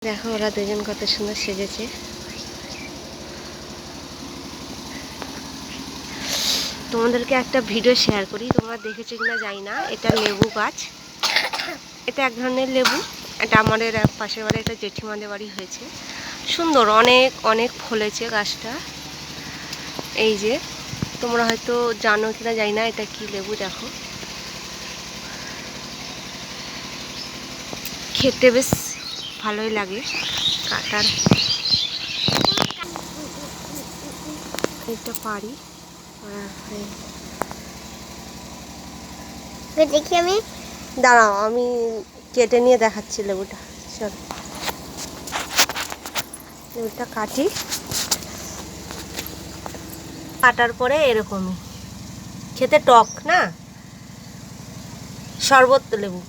দেখো ওরা দুজন কত সুন্দর সেজেছে। তোমাদেরকে একটা ভিডিও শেয়ার করি, তোমরা দেখেছো কিনা জানি না। এটা লেবু গাছ, এটা এক ধরনের লেবু। এটা আমাদের পাশের বাড়ি, এটা জেঠিমাদের বাড়ি হয়েছে। সুন্দর, অনেক অনেক ফলেছে গাছটা। এই যে তোমরা হয়তো জানো কিনা জানি না এটা কি লেবু। দেখো খেতে বেশ ভালোই লাগে। কাটার এটা পারি দেখি আমি, দাঁড়াও আমি কেটে নিয়ে দেখাচ্ছি লেবুটা। চল লেবুটা কাটি, কাটার পরে এরকমই খেতে টক না, শরবত লেবু।